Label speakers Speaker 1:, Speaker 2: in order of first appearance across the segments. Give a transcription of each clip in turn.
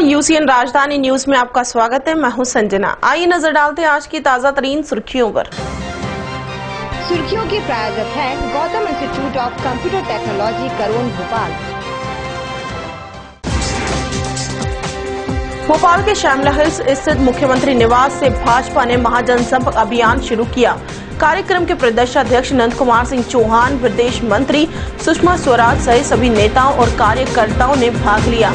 Speaker 1: UCN राजधानी news में आपका स्वागत है। मैं हूं संजना। आइए नजर डालते हैं आज की ताजा तरीन सुर्खियों पर।
Speaker 2: सुर्खियों के प्रायोजक हैं Gautam institute of computer technology Karond Bhopal.
Speaker 1: Bhopal के श्यामला हिल्स स्थित मुख्यमंत्री निवास से भाजपा ने महाजनसंपर्क अभियान शुरू किया। कार्यक्रम के प्रदेशाध्यक्ष नंद कुमार सिंह चौहान, विदेश मंत्री सुषमा स्वराज सहित सभी नेताओं और कार्यकर्ताओं ने भाग लिया।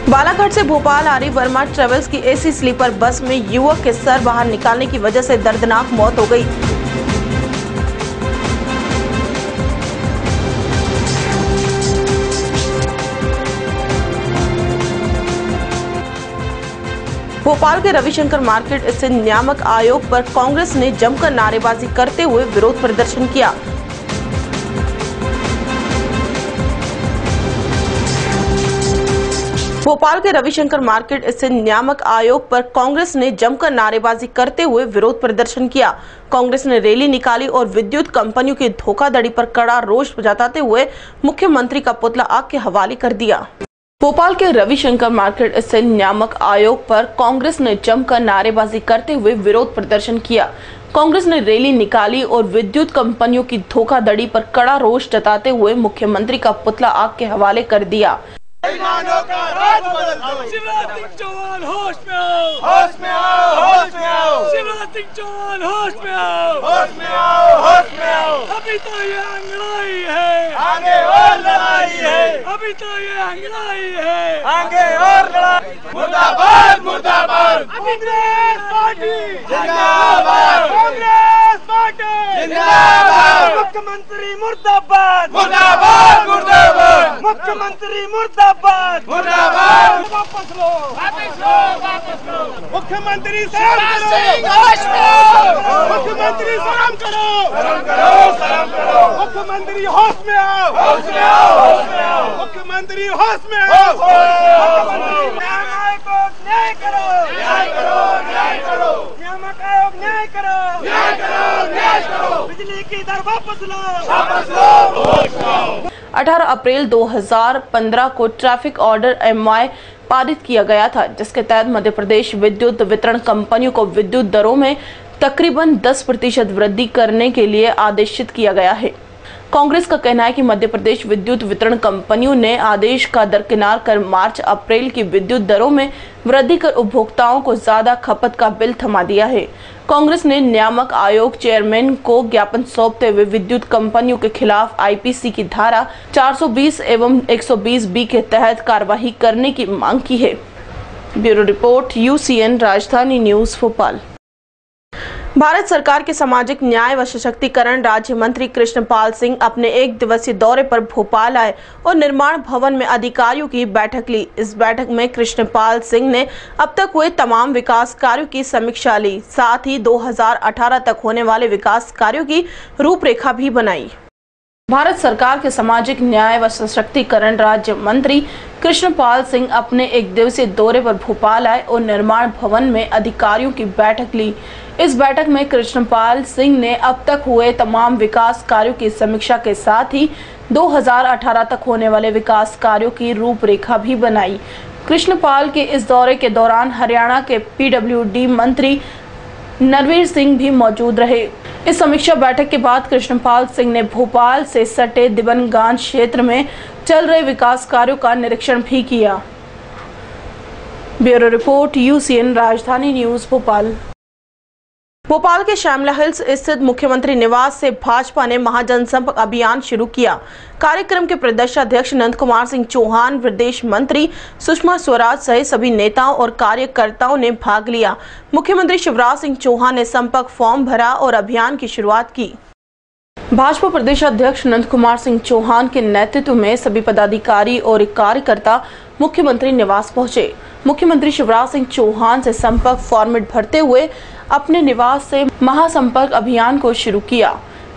Speaker 1: बालाघाट से भोपाल आ रही वर्मा ट्रेवल्स की एसी स्लीपर बस में युवक के सर बाहर निकालने की वजह से दर्दनाक मौत हो गई। भोपाल के रविशंकर मार्केट स्थित नियामक आयोग पर कांग्रेस ने जमकर नारेबाजी करते हुए विरोध प्रदर्शन किया। भोपाल के रविशंकर मार्केट स्थित नियामक आयोग पर कांग्रेस ने जमकर नारेबाजी करते हुए विरोध प्रदर्शन किया। कांग्रेस ने रैली निकाली और विद्युत कंपनियों की धोखाधड़ी पर कड़ा रोष जताते हुए मुख्यमंत्री का पुतला आग के हवाले कर दिया। भोपाल के रविशंकर मार्केट स्थित नियामक आयोग पर कांग्रेस ने जमकर नारेबाजी करते हुए विरोध प्रदर्शन किया। कांग्रेस ने रैली निकाली और विद्युत कंपनियों की धोखाधड़ी पर कड़ा रोष जताते हुए मुख्यमंत्री का पुतला आग के हवाले कर दिया।
Speaker 3: शिवराज सिंह चौहान होश में आओ, होश में आओ, होश में आओ। शिवराज सिंह चौहान होश में आओ, होश में आओ, होश में आओ। अभी तो ये अंगड़ाई है, आगे और लड़ाई है। अभी तो ये अंगड़ाई है, आगे और लड़ाई। मुर्दाबाद, मुर्दाबाद। कांग्रेस पार्टी जिंदाबाद, कांग्रेस पार्टी जिंदाबाद। मुख्यमंत्री मुर्दाबाद, मुर्दाबाद, मुर्दाबाद। मुख्यमंत्री मुर्दाबाद, मुर्दाबाद। वापस लो, वापस लो, वापस लो। मुख्यमंत्री शर्म करो, मुख्यमंत्री शर्म करो, शर्म करो, शर्म करो। मुख्यमंत्री होश में आओ, होश में आओ, होश में आओ। मुख्यमंत्री होश में आओ, नियामक आयोग न्याय करो, न्याय करो, न्याय करो। नियामक आयोग न्याय करो, न्याय करो, न्याय करो। बिजली की दर वापस लो, वापस लो, होश में आओ।
Speaker 1: 18 अप्रैल 2015 को ट्रैफिक ऑर्डर MY पारित किया गया था, जिसके तहत मध्य प्रदेश विद्युत वितरण कंपनियों को विद्युत दरों में तकरीबन 10% वृद्धि करने के लिए आदेशित किया गया है। कांग्रेस का कहना है कि मध्य प्रदेश विद्युत वितरण कंपनियों ने आदेश का दरकिनार कर मार्च अप्रैल की विद्युत दरों में वृद्धि कर उपभोक्ताओं को ज्यादा खपत का बिल थमा दिया है। कांग्रेस ने नियामक आयोग चेयरमैन को ज्ञापन सौंपते हुए विद्युत कंपनियों के खिलाफ IPC की धारा 420 एवं 120B के तहत कार्रवाई करने की मांग की है। ब्यूरो रिपोर्ट, UCN राजधानी न्यूज भोपाल। भारत सरकार के सामाजिक न्याय व सशक्तिकरण राज्य मंत्री कृष्णपाल सिंह अपने 1 दिवसीय दौरे पर भोपाल आए और निर्माण भवन में अधिकारियों की बैठक ली। इस बैठक में कृष्णपाल सिंह ने अब तक हुए तमाम विकास कार्यों की समीक्षा ली, साथ ही 2018 तक होने वाले विकास कार्यों की रूपरेखा भी बनाई। भारत सरकार के सामाजिक न्याय व सशक्तिकरण राज्य मंत्री कृष्णपाल सिंह अपने 1 दिवसीय दौरे पर भोपाल आए और निर्माण भवन में अधिकारियों की बैठक ली। इस बैठक में कृष्णपाल सिंह ने अब तक हुए तमाम विकास कार्यों की समीक्षा के साथ ही 2018 तक होने वाले विकास कार्यों की रूपरेखा भी बनाई। कृष्णपाल के इस दौरे के दौरान हरियाणा के PWD मंत्री नरवीर सिंह भी मौजूद रहे। इस समीक्षा बैठक के बाद कृष्णपाल सिंह ने भोपाल से सटे दिबनगंज क्षेत्र में चल रहे विकास कार्यों का निरीक्षण भी किया। ब्यूरो रिपोर्ट, UCN राजधानी न्यूज भोपाल। भोपाल के श्यामला हिल्स स्थित मुख्यमंत्री निवास से भाजपा ने महाजनसंपर्क अभियान शुरू किया। कार्यक्रम के प्रदेशाध्यक्ष नंद कुमार सिंह चौहान, विदेश मंत्री सुषमा स्वराज सहित सभी नेताओं और कार्यकर्ताओं ने भाग लिया। मुख्यमंत्री शिवराज सिंह चौहान ने संपर्क फॉर्म भरा और अभियान की शुरुआत की। भाजपा प्रदेशाध्यक्ष नंद कुमार सिंह चौहान के नेतृत्व में सभी पदाधिकारी और कार्यकर्ता मुख्यमंत्री निवास पहुंचे। मुख्यमंत्री शिवराज सिंह चौहान से संपर्क फॉर्मेट भरते हुए अपने निवास से महासंपर्क अभियान को शुरू किया।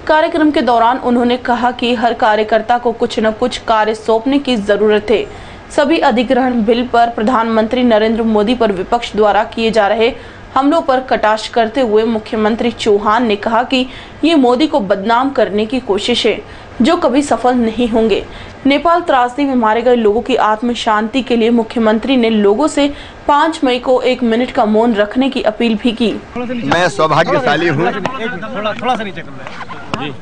Speaker 1: कार्यक्रम के दौरान उन्होंने कहा कि हर कार्यकर्ता को कुछ न कुछ कार्य सौंपने की जरूरत है। सभी अधिग्रहण बिल पर प्रधानमंत्री नरेंद्र मोदी पर विपक्ष द्वारा किए जा रहे हमलों पर कटाक्ष करते हुए मुख्यमंत्री चौहान ने कहा कि ये मोदी को बदनाम करने की कोशिश है जो कभी सफल नहीं होंगे। नेपाल त्रासदी में मारे गए लोगों की आत्म शांति के लिए मुख्यमंत्री ने लोगों से 5 मई को 1 मिनट का मौन रखने की अपील भी की।
Speaker 4: मैं सौभाग्यशाली हूँ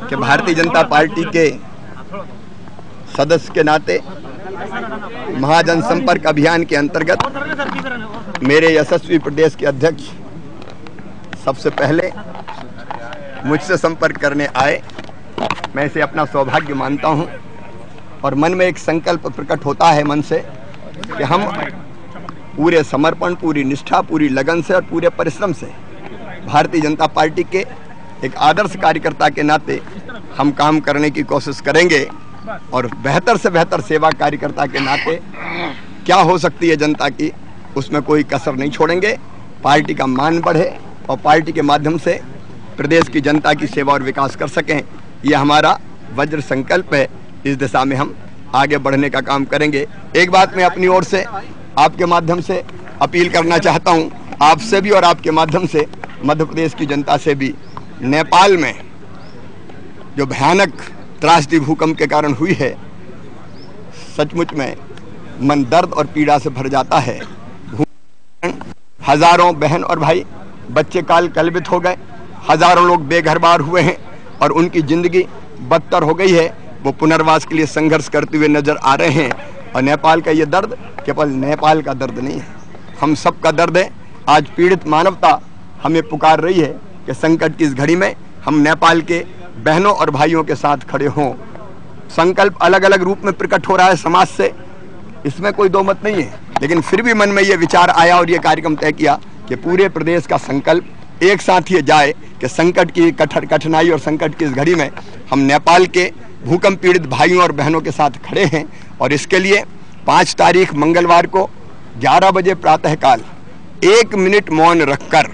Speaker 4: कि भारतीय जनता पार्टी के सदस्य के नाते महाजन संपर्क अभियान के अंतर्गत मेरे यशस्वी प्रदेश के अध्यक्ष सबसे पहले मुझसे संपर्क करने आए। मैं इसे अपना सौभाग्य मानता हूं और मन में एक संकल्प प्रकट होता है मन से कि हम पूरे समर्पण, पूरी निष्ठा, पूरी लगन से और पूरे परिश्रम से भारतीय जनता पार्टी के एक आदर्श कार्यकर्ता के नाते हम काम करने की कोशिश करेंगे और बेहतर से बेहतर सेवा कार्यकर्ता के नाते क्या हो सकती है जनता की, उसमें कोई कसर नहीं छोड़ेंगे। पार्टी का मान बढ़े और पार्टी के माध्यम से प्रदेश की जनता की सेवा और विकास कर सकें, ये हमारा वज्र संकल्प है। इस दिशा में हम आगे बढ़ने का काम करेंगे। एक बात मैं अपनी ओर से आपके माध्यम से अपील करना चाहता हूँ, आपसे भी और आपके माध्यम से मध्य प्रदेश की जनता से भी। नेपाल में जो भयानक त्रासदी भूकंप के कारण हुई है, सचमुच में मन दर्द और पीड़ा से भर जाता है। हजारों बहन और भाई, बच्चे काल कलवित हो गए, हजारों लोग बेघर बार हुए हैं और उनकी जिंदगी बदतर हो गई है। वो पुनर्वास के लिए संघर्ष करते हुए नजर आ रहे हैं और नेपाल का ये दर्द केवल नेपाल का दर्द नहीं है, हम सब का दर्द है। आज पीड़ित मानवता हमें पुकार रही है कि संकट की इस घड़ी में हम नेपाल के बहनों और भाइयों के साथ खड़े हों। संकल्प अलग अलग रूप में प्रकट हो रहा है समाज से, इसमें कोई दो मत नहीं है, लेकिन फिर भी मन में ये विचार आया और ये कार्यक्रम तय किया कि पूरे प्रदेश का संकल्प एक साथ ही जाए कि संकट की कठिनाई और संकट की इस घड़ी में हम नेपाल के भूकंप पीड़ित भाइयों और बहनों के साथ खड़े हैं। और इसके लिए 5 तारीख मंगलवार को 11 बजे प्रातःकाल 1 मिनट मौन रखकर,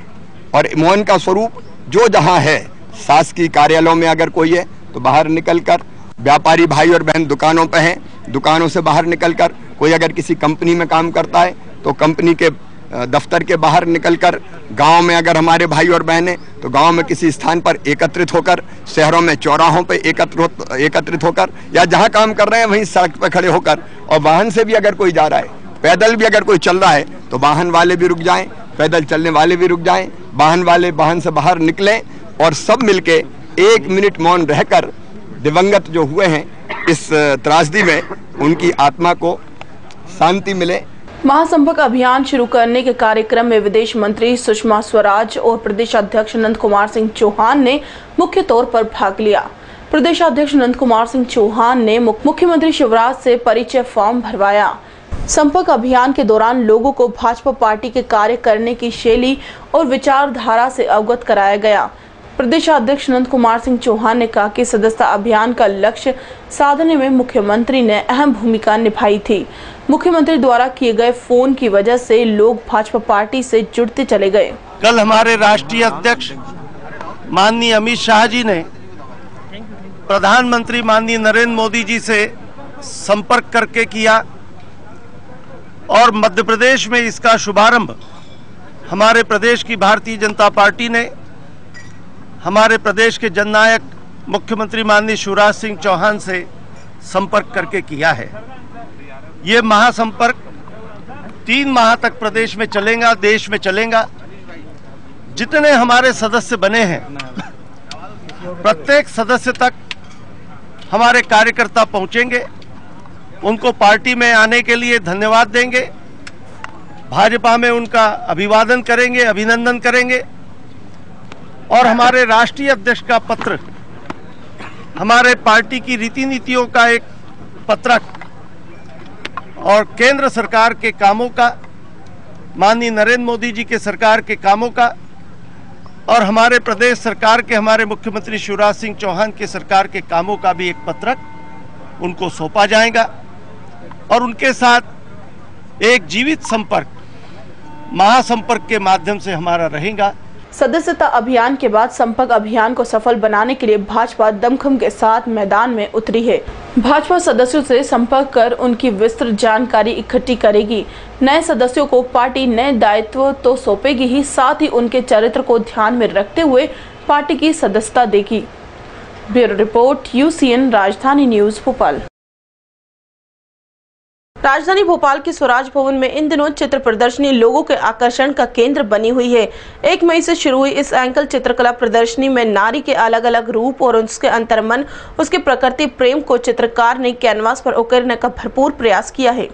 Speaker 4: और मौन का स्वरूप जो जहां है, शासकीय कार्यालयों में अगर कोई है तो बाहर निकलकर, व्यापारी भाई और बहन दुकानों पे हैं, दुकानों से बाहर निकलकर, कोई अगर किसी कंपनी में काम करता है तो कंपनी के दफ्तर के बाहर निकलकर, गांव में अगर हमारे भाई और बहनें तो गांव में किसी स्थान पर एकत्रित होकर, शहरों में चौराहों पे एकत्रित होकर, या जहां काम कर रहे हैं वहीं सड़क पर खड़े होकर, और वाहन से भी अगर कोई जा रहा है, पैदल भी अगर कोई चल रहा है तो वाहन वाले भी रुक जाएं, पैदल चलने वाले भी रुक जाएं, वाहन वाले वाहन से बाहर निकलें और सब मिलके 1 मिनट मौन रहकर दिवंगत जो हुए हैं इस त्रासदी में, उनकी आत्मा को शांति मिले।
Speaker 1: महासंपर्क अभियान शुरू करने के कार्यक्रम में विदेश मंत्री सुषमा स्वराज और प्रदेश अध्यक्ष नंद कुमार सिंह चौहान ने मुख्य तौर पर भाग लिया। प्रदेश अध्यक्ष नंद कुमार सिंह चौहान ने मुख्यमंत्री शिवराज से परिचय फॉर्म भरवाया। संपर्क अभियान के दौरान लोगों को भाजपा पार्टी के कार्य करने की शैली और विचारधारा से अवगत कराया गया। प्रदेश अध्यक्ष नंद कुमार सिंह चौहान ने कहा कि सदस्यता अभियान का लक्ष्य साधने में मुख्यमंत्री ने अहम भूमिका निभाई थी। मुख्यमंत्री द्वारा किए गए फोन की वजह से लोग भाजपा पार्टी से जुड़ते चले गए।
Speaker 5: कल हमारे राष्ट्रीय अध्यक्ष माननीय अमित शाह जी ने प्रधानमंत्री माननीय नरेंद्र मोदी जी से संपर्क करके किया और मध्य प्रदेश में इसका शुभारंभ हमारे प्रदेश की भारतीय जनता पार्टी ने हमारे प्रदेश के जननायक मुख्यमंत्री माननीय शिवराज सिंह चौहान से संपर्क करके किया है। ये महासंपर्क 3 माह तक प्रदेश में चलेगा, देश में चलेगा। जितने हमारे सदस्य बने हैं, प्रत्येक सदस्य तक हमारे कार्यकर्ता पहुंचेंगे, उनको पार्टी में आने के लिए धन्यवाद देंगे, भाजपा में उनका अभिवादन करेंगे, अभिनंदन करेंगे और हमारे राष्ट्रीय अध्यक्ष का पत्र, हमारे पार्टी की रीति नीतियों का एक पत्रक और केंद्र सरकार के कामों का, माननीय नरेंद्र मोदी जी के सरकार के कामों का और हमारे प्रदेश सरकार के, हमारे मुख्यमंत्री शिवराज सिंह चौहान के सरकार के कामों का भी एक पत्रक उनको सौंपा जाएगा और उनके साथ एक जीवित संपर्क महासंपर्क के माध्यम से हमारा रहेगा।
Speaker 1: सदस्यता अभियान के बाद संपर्क अभियान को सफल बनाने के लिए भाजपा दमखम के साथ मैदान में उतरी है। भाजपा सदस्यों से संपर्क कर उनकी विस्तृत जानकारी इकट्ठी करेगी। नए सदस्यों को पार्टी नए दायित्व तो सौंपेगी ही, साथ ही उनके चरित्र को ध्यान में रखते हुए पार्टी की सदस्यता देगी। ब्यूरो रिपोर्ट, UCN राजधानी न्यूज भोपाल। राजधानी भोपाल के स्वराज भवन में इन दिनों चित्र प्रदर्शनी लोगों के आकर्षण का केंद्र बनी हुई है। 1 मई से शुरू हुई इस एंकल चित्रकला प्रदर्शनी में नारी के अलग अलग रूप और उसके अंतर्मन, उसके प्रकृति प्रेम को चित्रकार ने कैनवास पर उकेरने का भरपूर प्रयास किया है।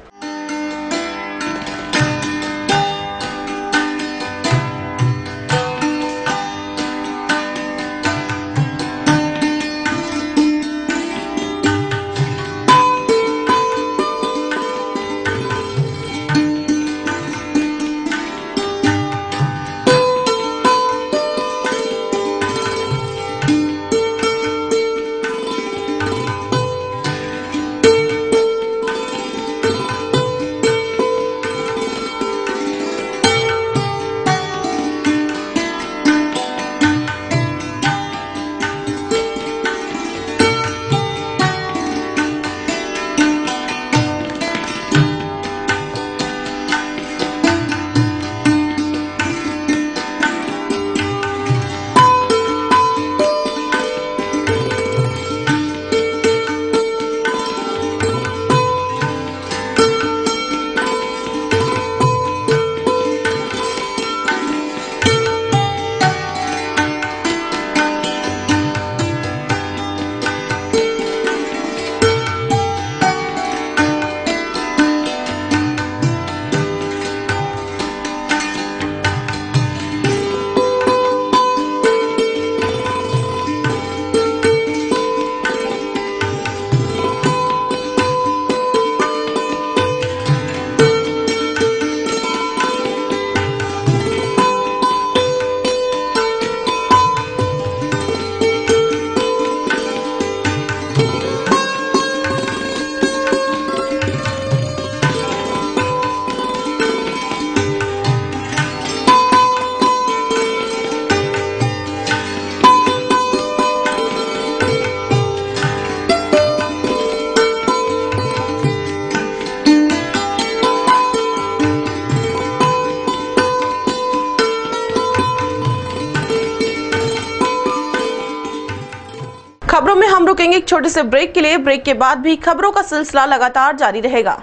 Speaker 1: खबरों में हम रुकेंगे एक छोटे से ब्रेक के लिए। ब्रेक के बाद भी खबरों का सिलसिला लगातार जारी रहेगा।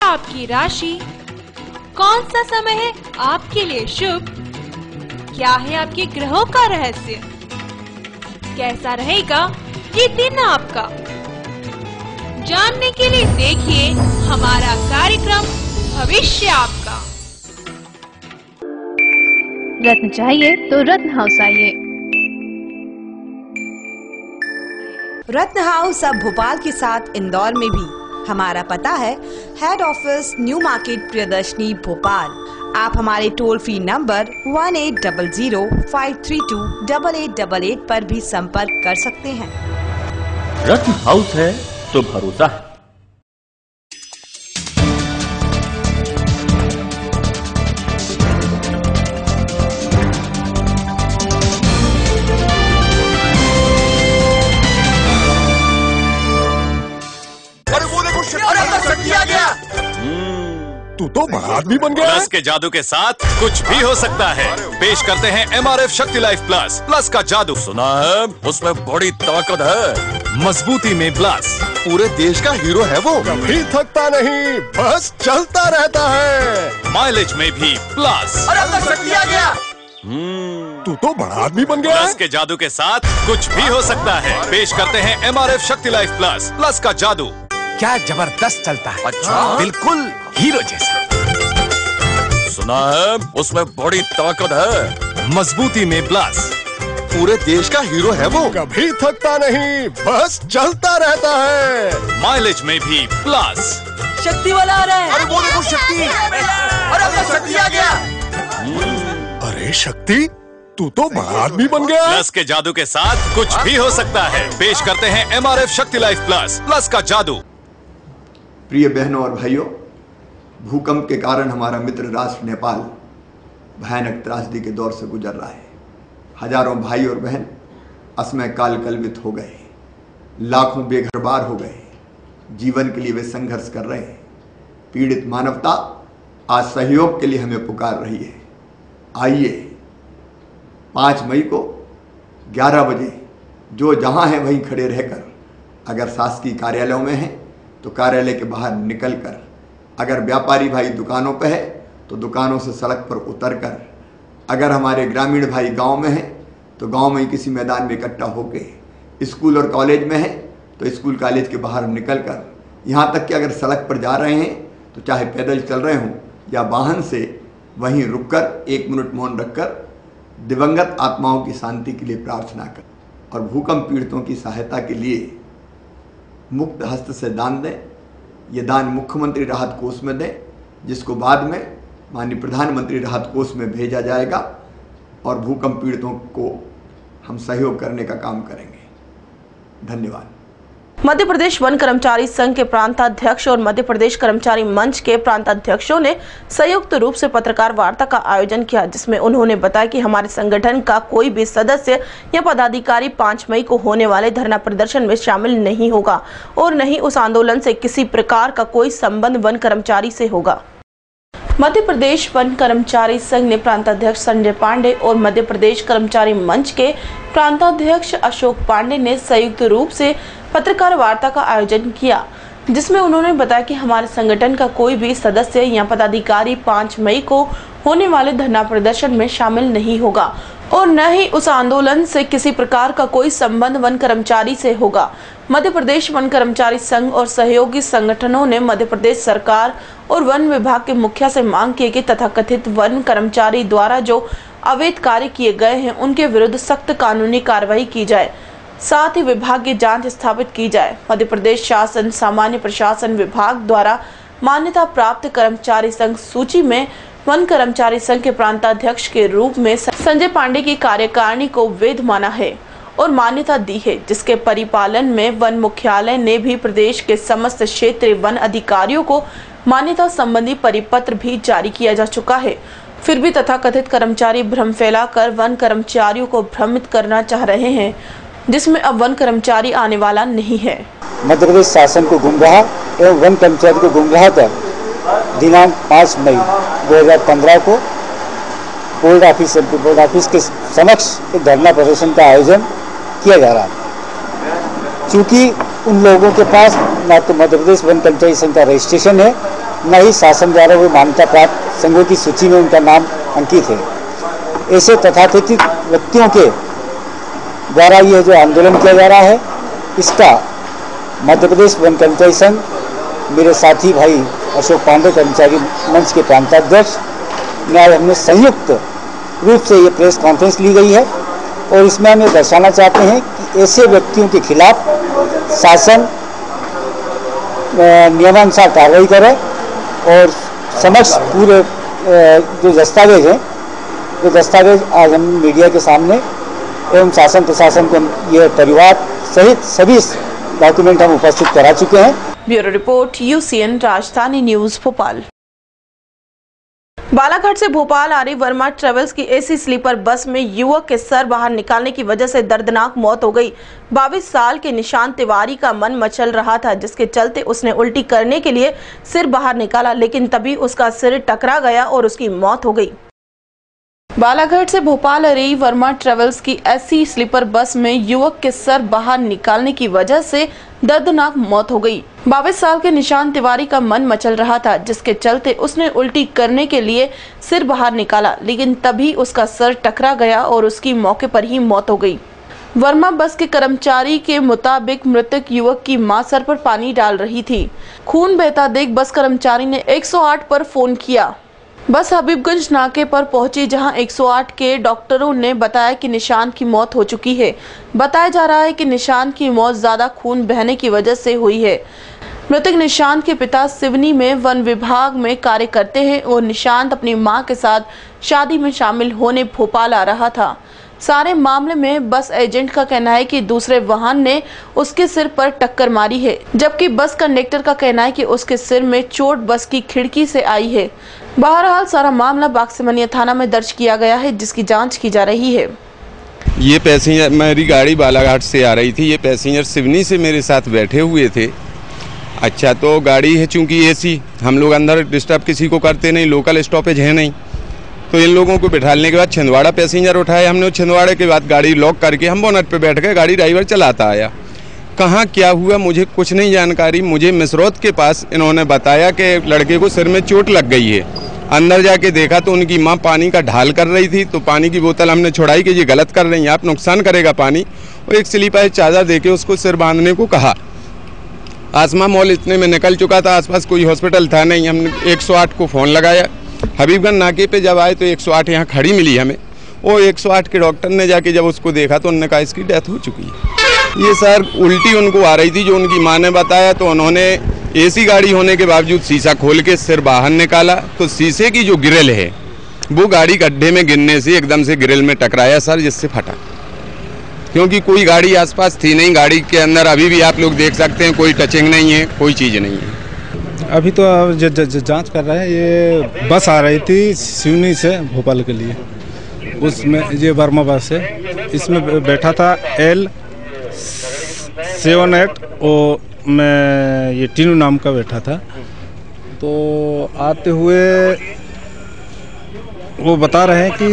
Speaker 6: आपकी राशि, कौन सा समय है आपके लिए शुभ, क्या है आपके ग्रहों का रहस्य, कैसा रहेगा ये दिन आपका, जानने के लिए देखिए हमारा कार्यक्रम भविष्य आपका।
Speaker 7: रत्न चाहिए तो रत्न हाउस आइए।
Speaker 2: रत्न हाउस अब भोपाल के साथ इंदौर में भी। हमारा पता है head office new market Priyadarshini Bhopal. आप हमारे टोल फ्री नंबर 1800-532-8888 पर भी संपर्क कर सकते हैं।
Speaker 8: रत्न हाउस है तो भरोसा है।
Speaker 9: तू तो बड़ा आदमी बन गया।
Speaker 10: प्लस के जादू के साथ कुछ भी हो सकता है। पेश करते हैं MRF शक्ति लाइफ प्लस। प्लस का जादू सुना है, उसमें बड़ी ताकत है, मजबूती में प्लस।
Speaker 9: पूरे देश का हीरो है वो, कभी थकता नहीं, बस चलता रहता है।
Speaker 10: माइलेज में भी प्लस।
Speaker 3: अरे अब तक शक्ति आ गया।
Speaker 9: तू तो बड़ा आदमी बन गया।
Speaker 10: प्लस के जादू के साथ कुछ भी हो सकता है। पेश करते हैं MRF शक्ति लाइफ प्लस। प्लस का जादू
Speaker 11: क्या जबरदस्त चलता है।
Speaker 10: अच्छा,
Speaker 11: बिल्कुल हीरो जैसा।
Speaker 10: सुना है, उसमें बड़ी ताकत है, मजबूती में प्लस।
Speaker 9: पूरे देश का हीरो है वो, कभी थकता नहीं, बस चलता रहता है।
Speaker 10: माइलेज में भी प्लस।
Speaker 3: शक्ति वाला आ रहा है।
Speaker 9: अरे वो देखो शक्ति।
Speaker 3: अरे अब तक शक्ति आ गया।
Speaker 9: अरे शक्ति, तू तो बड़ा आदमी बन गया।
Speaker 10: प्लस के जादू के साथ कुछ भी हो सकता है। पेश करते हैं MRF शक्ति लाइफ प्लस। प्लस का जादू।
Speaker 4: प्रिय बहनों और भाइयों, भूकंप के कारण हमारा मित्र राष्ट्र नेपाल भयानक त्रासदी के दौर से गुजर रहा है। हजारों भाई और बहन असमय काल कलवित हो गए, लाखों बेघरबार हो गए, जीवन के लिए वे संघर्ष कर रहे हैं। पीड़ित मानवता आज सहयोग के लिए हमें पुकार रही है। आइए 5 मई को 11 बजे जो जहां है वहीं खड़े रहकर, अगर शासकीय कार्यालयों में हैं तो कार्यालय के बाहर निकलकर, अगर व्यापारी भाई दुकानों पर है तो दुकानों से सड़क पर उतरकर, अगर हमारे ग्रामीण भाई गांव में हैं तो गांव में ही किसी मैदान में इकट्ठा होकर, स्कूल और कॉलेज में हैं तो स्कूल कॉलेज के बाहर निकलकर, यहाँ तक कि अगर सड़क पर जा रहे हैं तो चाहे पैदल चल रहे हों या वाहन से, वहीं रुककर 1 मिनट मौन रखकर दिवंगत आत्माओं की शांति के लिए प्रार्थना कर और भूकंप पीड़ितों की सहायता के लिए मुक्त हस्त से दान दें। ये दान मुख्यमंत्री राहत कोष में दें, जिसको बाद में माननीय प्रधानमंत्री राहत कोष में भेजा जाएगा और भूकंप पीड़ितों को हम सहयोग करने का काम करेंगे। धन्यवाद।
Speaker 1: मध्य प्रदेश वन कर्मचारी संघ के प्रांताध्यक्ष और मध्य प्रदेश कर्मचारी मंच के प्रांताध्यक्षों ने संयुक्त रूप से पत्रकार वार्ता का आयोजन किया, जिसमें उन्होंने बताया कि हमारे संगठन का कोई भी सदस्य या पदाधिकारी 5 मई को होने वाले धरना प्रदर्शन में शामिल नहीं होगा और न ही उस आंदोलन से किसी प्रकार का कोई संबंध वन कर्मचारी से होगा। मध्य प्रदेश वन कर्मचारी संघ ने प्रांताध्यक्ष संजय पांडे और मध्य प्रदेश कर्मचारी मंच के प्रांताध्यक्ष अशोक पांडे ने संयुक्त रूप से पत्रकार वार्ता का आयोजन किया, जिसमें उन्होंने बताया कि हमारे संगठन का कोई भी सदस्य या पदाधिकारी 5 मई को होने वाले धरना प्रदर्शन में शामिल नहीं होगा और न ही उस आंदोलन से किसी प्रकार का कोई संबंध वन कर्मचारी से होगा। मध्य प्रदेश वन कर्मचारी संघ और सहयोगी संगठनों ने मध्य प्रदेश सरकार और वन विभाग के मुखिया से मांग की कि तथाकथित वन कर्मचारी द्वारा जो अवैध कार्य किए गए हैं उनके विरुद्ध सख्त कानूनी कार्रवाई की जाए, साथ ही विभागीय जांच स्थापित की जाए। मध्य प्रदेश शासन सामान्य प्रशासन विभाग द्वारा मान्यता प्राप्त कर्मचारी संघ सूची में वन कर्मचारी संघ के प्रांताध्यक्ष के रूप में संजय पांडे की कार्यकारिणी को वैध माना है और मान्यता दी है, जिसके परिपालन में वन मुख्यालय ने भी प्रदेश के समस्त क्षेत्रीय वन अधिकारियों को मान्यता संबंधी परिपत्र भी जारी किया जा चुका है। फिर भी तथाकथित कर्मचारी भ्रम फैलाकर वन कर्मचारियों को भ्रमित करना चाह रहे हैं, जिसमें अब वन कर्मचारी आने वाला नहीं है।
Speaker 12: मध्य प्रदेश शासन को गुमराह एवं वन कर्मचारी को गुमराह कर दिनांक 5 मई 2015 को बोर्ड ऑफिस के समक्ष एक धरना प्रदर्शन का आयोजन किया जा रहा है। चूँकि उन लोगों के पास न तो मध्य प्रदेश वन कर्मचारी संघ का रजिस्ट्रेशन है, न ही शासन द्वारा वो मान्यता प्राप्त संघों की सूची में उनका नाम अंकित है। ऐसे तथाकथित व्यक्तियों के द्वारा यह जो आंदोलन किया जा रहा है, इसका मध्य प्रदेश वन कर्मचारी संघ, मेरे साथी भाई अशोक पांडे कर्मचारी मंच के प्रांताध्यक्ष ने आज हमने संयुक्त रूप से ये प्रेस कॉन्फ्रेंस ली गई है और इसमें हम ये दर्शाना चाहते हैं कि ऐसे व्यक्तियों के खिलाफ शासन नियमानुसार कार्रवाई करे और समक्ष पूरे जो दस्तावेज हैं, वो दस्तावेज आज हम मीडिया के सामने एवं शासन प्रशासन को ये परिवार सहित सभी डॉक्यूमेंट हम उपस्थित करा चुके हैं।
Speaker 1: ब्यूरो रिपोर्ट UCN राजधानी न्यूज भोपाल। बालाघाट से भोपाल आ रही वर्मा ट्रेवल्स की एसी स्लीपर बस में युवक के सर बाहर निकालने की वजह से दर्दनाक मौत हो गई। 22 साल के निशांत तिवारी का मन मचल रहा था, जिसके चलते उसने उल्टी करने के लिए सिर बाहर निकाला, लेकिन तभी उसका सिर टकरा गया और उसकी मौत हो गई। बालाघाट से भोपाल आ रही वर्मा ट्रेवल्स की एसी स्लीपर बस में युवक के सर बाहर निकालने की वजह से दर्दनाक मौत हो गई। 22 साल के निशांत तिवारी का मन मचल रहा था, जिसके चलते उसने उल्टी करने के लिए सिर बाहर निकाला, लेकिन तभी उसका सर टकरा गया और उसकी मौके पर ही मौत हो गई। वर्मा बस के कर्मचारी के मुताबिक मृतक युवक की मां सर पर पानी डाल रही थी। खून बहता देख बस कर्मचारी ने 108 पर फोन किया। बस हबीबगंज नाके पर पहुंची, जहां 108 के डॉक्टरों ने बताया कि निशांत की मौत हो चुकी है। बताया जा रहा है कि निशांत की मौत ज्यादा खून बहने की वजह से हुई है। मृतक निशांत के पिता सिवनी में वन विभाग में कार्य करते हैं और निशांत अपनी मां के साथ शादी में शामिल होने भोपाल आ रहा था। सारे मामले में बस एजेंट का कहना है कि दूसरे वाहन ने उसके सिर पर टक्कर मारी है, जबकि बस कंडक्टर का कहना है कि उसके सिर में चोट बस की खिड़की से आई है। बहरहाल सारा मामला बाक्समनिया थाना में दर्ज किया गया है, जिसकी जांच की जा रही है।
Speaker 13: ये पैसेंजर, मेरी गाड़ी बालाघाट से आ रही थी, ये पैसेंजर सिवनी से मेरे साथ बैठे हुए थे। अच्छा, तो गाड़ी है चूंकि एसी, हम लोग अंदर डिस्टर्ब किसी को करते नहीं, लोकल स्टॉपेज है नहीं, तो इन लोगों को बिठाने के बाद छिंदवाड़ा पैसेंजर उठाया हमने। छिंदवाड़े के बाद गाड़ी लॉक करके हम बोनट पे बैठ गए, गाड़ी ड्राइवर चलाता आया। कहाँ क्या हुआ मुझे कुछ नहीं जानकारी। मुझे मिसरौत के पास इन्होंने बताया कि लड़के को सिर में चोट लग गई है। अंदर जाके देखा तो उनकी माँ पानी का ढाल कर रही थी, तो पानी की बोतल हमने छुड़ाई कि ये गलत कर रही हैं आप, नुकसान करेगा पानी, और एक स्लीपर चादर देके उसको सिर बांधने को कहा। आसमा मॉल इतने में निकल चुका था, आसपास कोई हॉस्पिटल था नहीं। हमने 108 को फ़ोन लगाया। हबीबगंज नाके पे जब आए तो 108 यहाँ खड़ी मिली हमें। वो 108 के डॉक्टर ने जाके जब उसको देखा तो उन्होंने कहा इसकी डेथ हो चुकी है। ये सर उल्टी उनको आ रही थी, जो उनकी माँ ने बताया, तो उन्होंने एसी गाड़ी होने के बावजूद शीशा खोल के सिर बाहर निकाला, तो शीशे की जो ग्रिल है वो गाड़ी गड्ढे में गिरने से एकदम से ग्रिल में टकराया सर, जिससे फटा। क्योंकि कोई गाड़ी आसपास थी नहीं, गाड़ी के अंदर अभी भी आप लोग देख सकते हैं कोई टचिंग नहीं है, कोई चीज़ नहीं है।
Speaker 14: अभी तो जांच कर रहे हैं। ये बस आ रही थी सिवनी से भोपाल के लिए, उसमें ये वर्मा बस है, इसमें बैठा था L78 और मैं ये टीनू नाम का बैठा था। तो आते हुए वो बता रहे हैं कि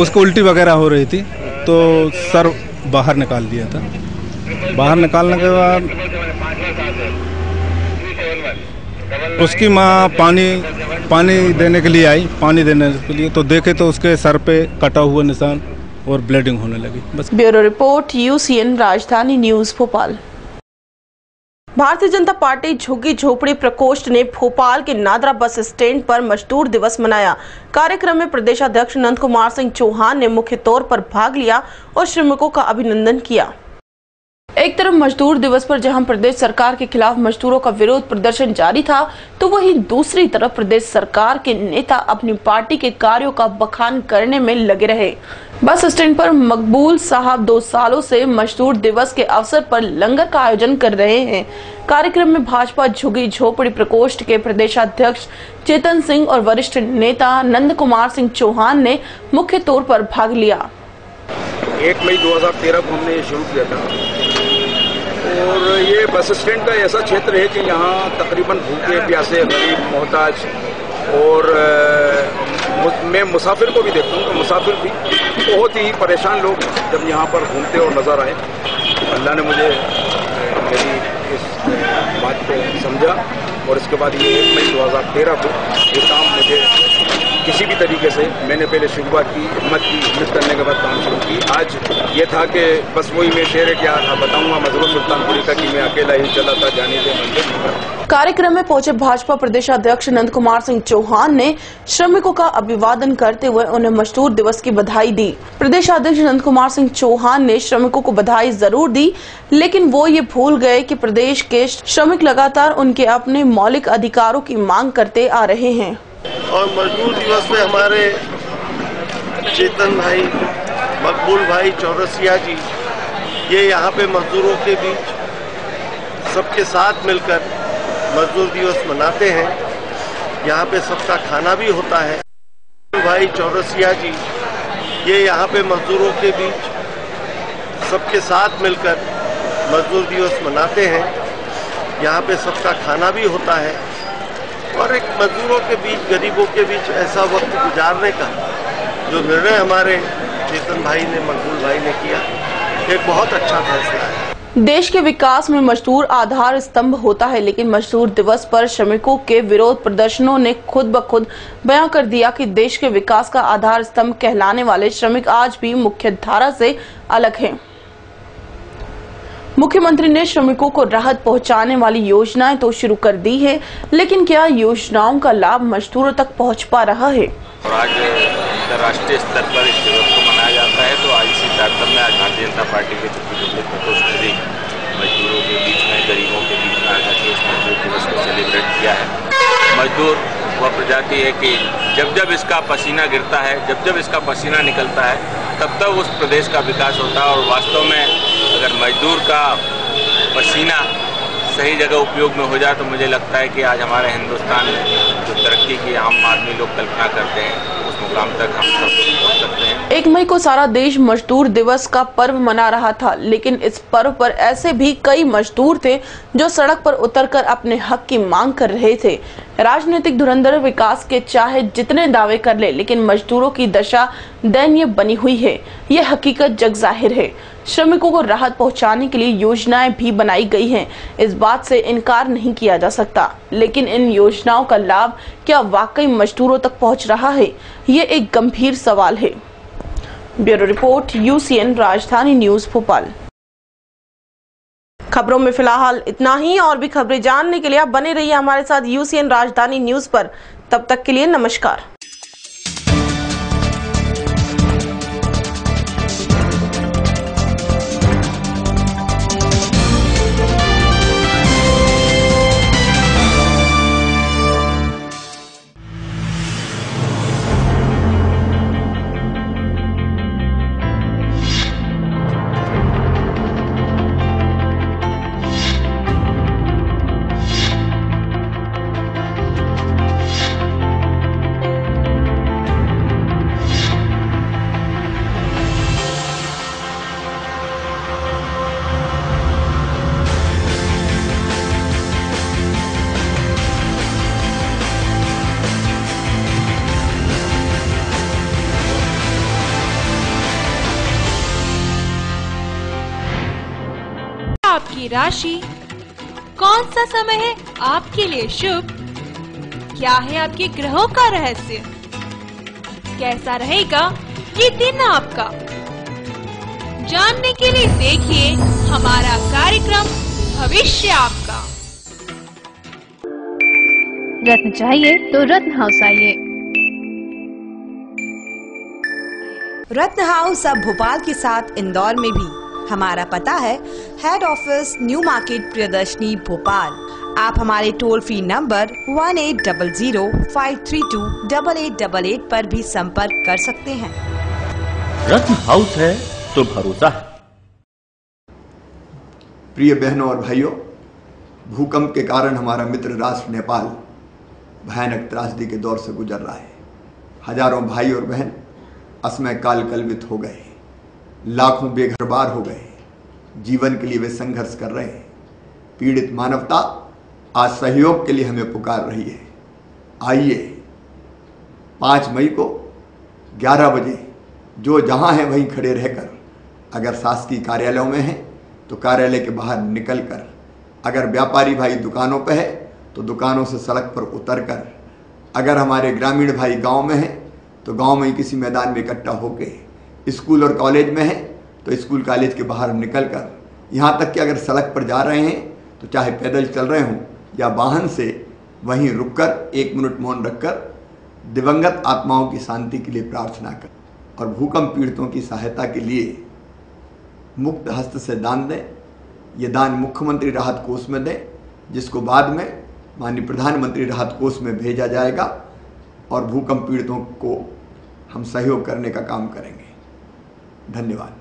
Speaker 14: उसको उल्टी वगैरह हो रही थी, तो सर बाहर निकाल दिया था। बाहर निकालने के बाद उसकी माँ पानी देने के लिए आई, पानी देने के लिए, तो देखे तो उसके सर पे कटा हुआ निशान और ब्लीडिंग होने लगी। बस।
Speaker 1: ब्यूरो रिपोर्ट, UCN राजधानी न्यूज भोपाल। भारतीय जनता पार्टी झुग्गी झोपड़ी प्रकोष्ठ ने भोपाल के नादरा बस स्टैंड पर मजदूर दिवस मनाया। कार्यक्रम में प्रदेशाध्यक्ष नंद कुमार सिंह चौहान ने मुख्य तौर पर भाग लिया और श्रमिकों का अभिनंदन किया। एक तरफ मजदूर दिवस पर जहां प्रदेश सरकार के खिलाफ मजदूरों का विरोध प्रदर्शन जारी था, तो वहीं दूसरी तरफ प्रदेश सरकार के नेता अपनी पार्टी के कार्यों का बखान करने में लगे रहे। बस स्टैंड पर मकबूल साहब 2 सालों से मजदूर दिवस के अवसर पर लंगर का आयोजन कर रहे हैं। कार्यक्रम में भाजपा झुग्गी झोपड़ी प्रकोष्ठ के प्रदेशाध्यक्ष चेतन सिंह और वरिष्ठ नेता नंद कुमार सिंह चौहान ने मुख्य तौर पर भाग लिया।
Speaker 15: 1 मई 2013 को हमने शुरू किया था और ये बस स्टैंड का ऐसा क्षेत्र है कि यहाँ तकरीबन भूखे प्यासे, गरीब, मोहताज और मैं मुसाफिर को भी देखता हूँ, तो मुसाफिर भी बहुत ही परेशान लोग जब यहाँ पर घूमते और नज़र आए। अल्लाह ने मुझे मेरी इस बात को समझा और इसके बाद ये 1 मई 2013 को ये काम मुझे किसी भी तरीके से मैंने पहले शुरुआत की, हिम्मत करने के बाद काम शुरू की। आज ये था कि बस वही मैं शेर है क्या बताऊंगा मजरूर सुल्तानपुरी का कि मैं अकेला ही चला था, जाने दे मंदिर।
Speaker 1: कार्यक्रम में पहुंचे भाजपा प्रदेशाध्यक्ष नंद कुमार सिंह चौहान ने श्रमिकों का अभिवादन करते हुए उन्हें मजदूर दिवस की बधाई दी। प्रदेशाध्यक्ष नंद कुमार सिंह चौहान ने श्रमिकों को बधाई जरूर दी, लेकिन वो ये भूल गए कि प्रदेश के श्रमिक लगातार उनके अपने मौलिक अधिकारों की मांग करते आ रहे हैं।
Speaker 5: और मजदूर दिवस में हमारे चेतन भाई, मकबूल भाई, चौरसिया जी, ये यहाँ पे मजदूरों के बीच सबके साथ मिलकर मजदूर दिवस मनाते हैं यहाँ पे सबका खाना भी होता है। भाई चौरसिया जी ये यहाँ पे मजदूरों के बीच सबके साथ मिलकर मजदूर दिवस मनाते हैं। यहाँ पे सबका खाना भी होता है और एक मजदूरों के बीच, गरीबों के बीच ऐसा वक्त गुजारने का जो निर्णय हमारे चेतन भाई ने, मकबूल भाई ने किया, एक बहुत अच्छा फैसला है।
Speaker 1: देश के विकास में मजदूर आधार स्तंभ होता है, लेकिन मजदूर दिवस पर श्रमिकों के विरोध प्रदर्शनों ने खुद ब खुद बयां कर दिया कि देश के विकास का आधार स्तंभ कहलाने वाले श्रमिक आज भी मुख्य धारा से अलग हैं। मुख्यमंत्री ने श्रमिकों को राहत पहुंचाने वाली योजनाएं तो शुरू कर दी है, लेकिन क्या योजनाओं का लाभ मजदूरों तक पहुंच पा रहा है?
Speaker 16: और आज अंतर्राष्ट्रीय स्तर पर इस दिवस को मनाया जाता है, तो आज इसी तारतम्य में आज भारतीय जनता पार्टी के प्रकोष्ठ ने भी मजदूरों के बीच में, गरीबों के बीच में आज इस मजदूर दिवस को सेलिब्रेट किया है। मजदूर वह प्रजाति है कि जब जब इसका पसीना गिरता है, जब जब इसका पसीना निकलता है, तब तब उस प्रदेश का विकास होता है। और वास्तव में अगर मजदूर का पसीना सही जगह उपयोग में हो जाए तो मुझे लगता है कि आज हमारे हिंदुस्तान में जो तरक्की की आम आदमी लोग कल्पना करते हैं उस मुकाम तक हम सब पहुंच सकते हैं।
Speaker 1: 1 मई को सारा देश मजदूर दिवस का पर्व मना रहा था, लेकिन इस पर्व पर ऐसे भी कई मजदूर थे जो सड़क पर उतरकर अपने हक की मांग कर रहे थे। राजनीतिक धुरंधर विकास के चाहे जितने दावे कर ले, लेकिन मजदूरों की दशा दयनीय बनी हुई है। ये हकीकत जग जाहिर है। श्रमिकों को राहत पहुंचाने के लिए योजनाएं भी बनाई गई हैं, इस बात से इनकार नहीं किया जा सकता, लेकिन इन योजनाओं का लाभ क्या वाकई मजदूरों तक पहुंच रहा है? ये एक गंभीर सवाल है। ब्यूरो रिपोर्ट, UCN राजधानी न्यूज भोपाल। खबरों में फिलहाल इतना ही। और भी खबरें जानने के लिए आप बने रहिए हमारे साथ UCN राजधानी न्यूज पर। तब तक के लिए नमस्कार।
Speaker 6: आपकी राशि, कौन सा समय है आपके लिए शुभ, क्या है आपके ग्रहों का रहस्य, कैसा रहेगा ये दिन आपका, जानने के लिए देखिए हमारा कार्यक्रम भविष्य आपका।
Speaker 7: रत्न चाहिए तो रत्न हाउस आइए।
Speaker 2: रत्न हाउस अब भोपाल के साथ इंदौर में भी। हमारा पता है head office new market Priyadarshini Bhopal. आप हमारे टोल फ्री नंबर 1800-532-8888 पर भी संपर्क कर सकते हैं।
Speaker 8: रत्न हाउस है तो भरोसा है।
Speaker 4: प्रिय बहनों और भाइयों, भूकंप के कारण हमारा मित्र राष्ट्र नेपाल भयानक त्रासदी के दौर से गुजर रहा है। हजारों भाई और बहन असमय काल कलवित हो गए, लाखों बेघरबार हो गए, जीवन के लिए वे संघर्ष कर रहे हैं। पीड़ित मानवता आज सहयोग के लिए हमें पुकार रही है। आइए 5 मई को 11 बजे जो जहां है वहीं खड़े रहकर, अगर शासकीय कार्यालयों में हैं तो कार्यालय के बाहर निकलकर, अगर व्यापारी भाई दुकानों पर है तो दुकानों से सड़क पर उतरकर, अगर हमारे ग्रामीण भाई गांव में हैं तो गांव में ही किसी मैदान में इकट्ठा होकर, स्कूल और कॉलेज में है तो स्कूल कॉलेज के बाहर निकलकर, यहाँ तक कि अगर सड़क पर जा रहे हैं तो चाहे पैदल चल रहे हों या वाहन से, वहीं रुककर 1 मिनट मौन रखकर दिवंगत आत्माओं की शांति के लिए प्रार्थना कर और भूकंप पीड़ितों की सहायता के लिए मुक्त हस्त से दान दें। ये दान मुख्यमंत्री राहत कोष में दें, जिसको बाद में माननीय प्रधानमंत्री राहत कोष में भेजा जाएगा और भूकंप पीड़ितों को हम सहयोग करने का काम करेंगे। धन्यवाद।